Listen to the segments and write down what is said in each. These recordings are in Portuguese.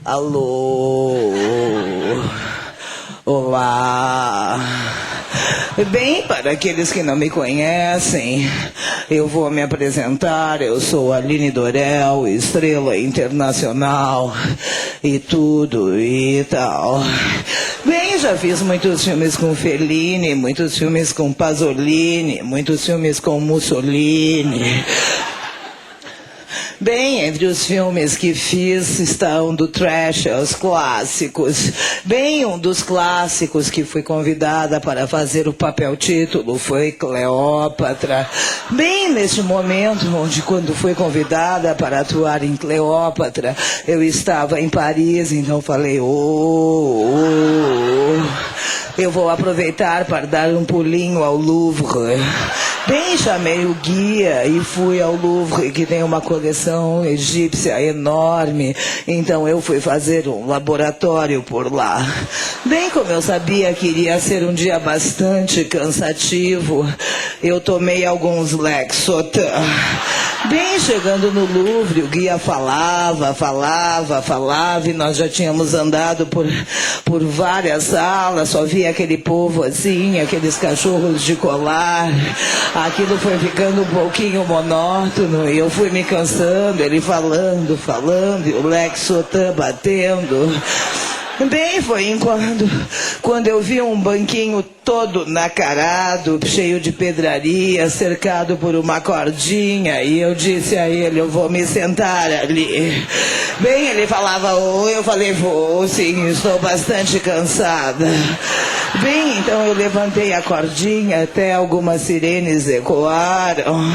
Alô, olá. Bem, para aqueles que não me conhecem, eu vou me apresentar. Eu sou Aline Dorel, estrela internacional e tudo e tal. Bem, já fiz muitos filmes com Fellini, muitos filmes com Pasolini, muitos filmes com Mussolini. Bem, entre os filmes que fiz estão do trash aos clássicos. Bem, um dos clássicos que fui convidada para fazer o papel título foi Cleópatra. Bem, neste momento, quando fui convidada para atuar em Cleópatra, eu estava em Paris, então falei, eu vou aproveitar para dar um pulinho ao Louvre. Bem, chamei o guia e fui ao Louvre, que tem uma coleção egípcia enorme. Então eu fui fazer um laboratório por lá. Bem, como eu sabia que iria ser um dia bastante cansativo, eu tomei alguns Lexotan. Bem, chegando no Louvre, o guia falava, e nós já tínhamos andado por várias salas, só via aquele povo assim, aqueles cachorros de colar. Aquilo foi ficando um pouquinho monótono e eu fui me cansando, ele falando, e o Lexotan batendo. Bem, foi quando eu vi um banquinho todo nacarado, cheio de pedraria, cercado por uma cordinha, e eu disse a ele, eu vou me sentar ali. Bem, ele falava, eu falei, vou, sim, estou bastante cansada. Bem, então eu levantei a cordinha, até algumas sirenes ecoaram,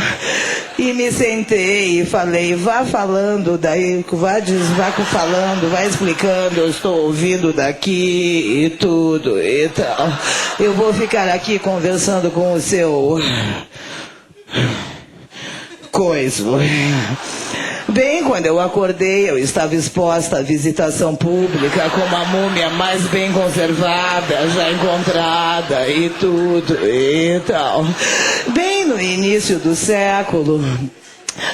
e me sentei e falei, vá falando daí, vá falando, vá explicando, eu estou ouvindo daqui e tudo e tal. Eu vou ficar aqui conversando com o seu coiso. Bem, quando eu acordei, eu estava exposta à visitação pública como a múmia mais bem conservada, já encontrada e tudo e tal. Bem, no início do século,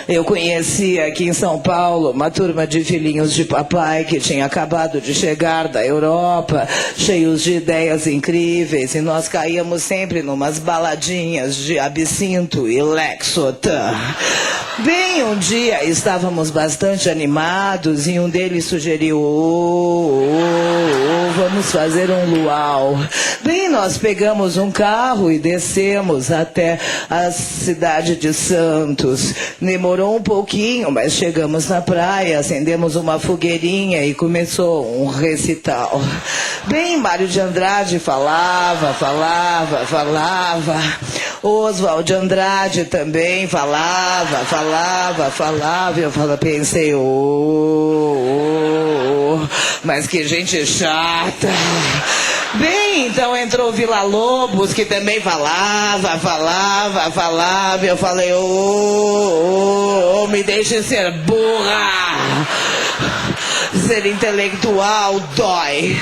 eu conheci aqui em São Paulo uma turma de filhinhos de papai que tinha acabado de chegar da Europa, cheios de ideias incríveis, e nós caíamos sempre numas baladinhas de absinto e Lexotan. Bem, um dia estávamos bastante animados e um deles sugeriu, vamos fazer um luau. Bem, nós pegamos um carro e descemos até a cidade de Santos. Demorou um pouquinho, mas chegamos na praia, acendemos uma fogueirinha e começou um recital. Bem, Mário de Andrade falava. Oswald de Andrade também falava. Eu pensei, mas que gente chata. Bem, então entrou Vila Lobos, que também falava. Eu falei, me deixe ser burra. Ser intelectual dói.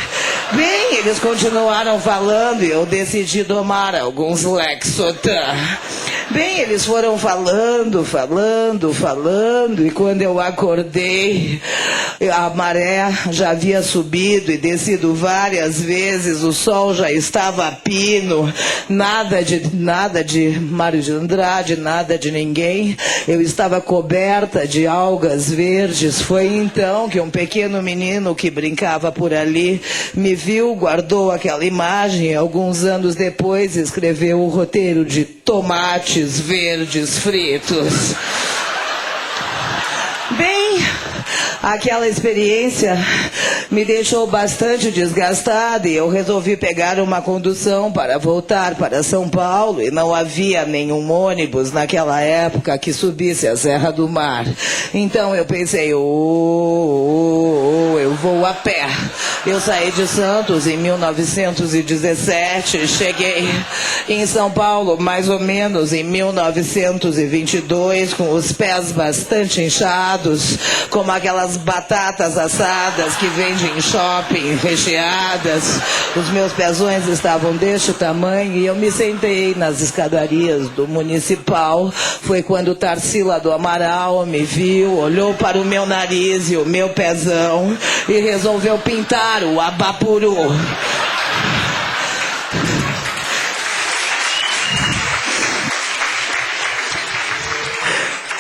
Bem, eles continuaram falando e eu decidi domar alguns Lexotan. Bem, eles foram falando, e quando eu acordei, a maré já havia subido e descido várias vezes, o sol já estava a pino, nada de Mário de Andrade, nada de ninguém, eu estava coberta de algas verdes. Foi então que um pequeno menino que brincava por ali me viu, guardou aquela imagem e alguns anos depois escreveu o roteiro de Tomates Verdes Fritos. Bem, aquela experiência me deixou bastante desgastada e eu resolvi pegar uma condução para voltar para São Paulo e não havia nenhum ônibus naquela época que subisse a Serra do Mar. Então eu pensei, eu vou a pé. Eu saí de Santos em 1917, cheguei em São Paulo mais ou menos em 1922, com os pés bastante inchados, como aquelas batatas assadas que vendem em shopping, recheadas. Os meus pezões estavam deste tamanho e eu me sentei nas escadarias do Municipal. Foi quando Tarsila do Amaral me viu, olhou para o meu nariz e o meu pezão e resolveu pintar o Abapuru.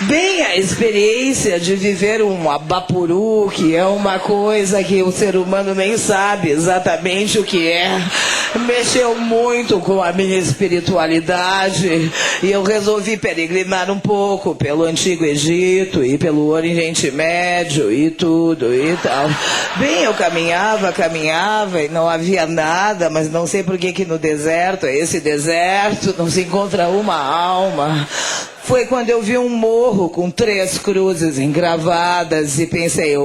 Bem, a experiência de viver um Abapuru, que é uma coisa que o ser humano nem sabe exatamente o que é, mexeu muito com a minha espiritualidade e eu resolvi peregrinar um pouco pelo Antigo Egito e pelo Oriente Médio e tudo e tal. Bem, eu caminhava e não havia nada, mas não sei por que no deserto, esse deserto, não se encontra uma alma. Foi quando eu vi um morro com 3 cruzes engravadas e pensei,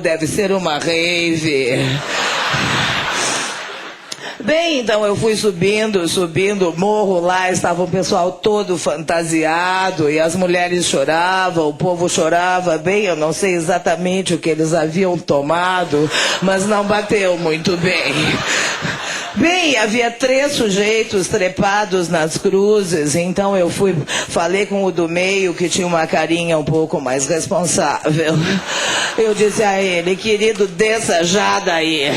deve ser uma rave. Bem, então eu fui subindo o morro, lá estava o pessoal todo fantasiado e as mulheres choravam, o povo chorava. Bem, eu não sei exatamente o que eles haviam tomado, mas não bateu muito bem. Bem, havia 3 sujeitos trepados nas cruzes, então eu falei com o do meio, que tinha uma carinha um pouco mais responsável. Eu disse a ele, querido, desça já daí.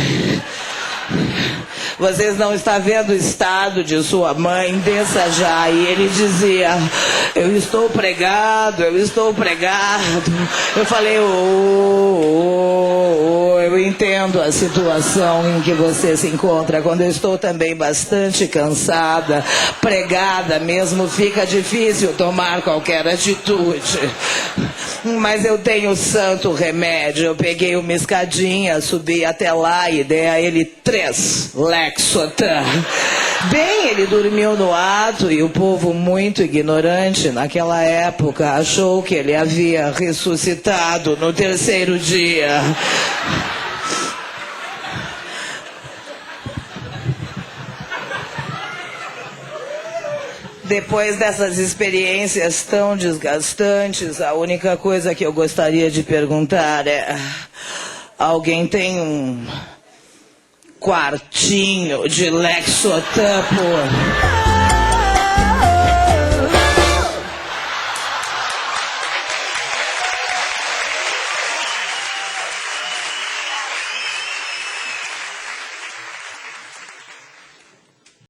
Vocês não estão vendo o estado de sua mãe, desça já. E ele dizia, eu estou pregado. Eu falei, eu entendo a situação em que você se encontra. Quando eu estou também bastante cansada, pregada mesmo, fica difícil tomar qualquer atitude. Mas eu tenho santo remédio. Eu peguei uma escadinha, subi até lá e dei a ele 3 Lexotan. Bem, ele dormiu no ato e o povo, muito ignorante naquela época, achou que ele havia ressuscitado no 3º dia. Depois dessas experiências tão desgastantes, a única coisa que eu gostaria de perguntar é: alguém tem um quartinho de Lexotan, pô?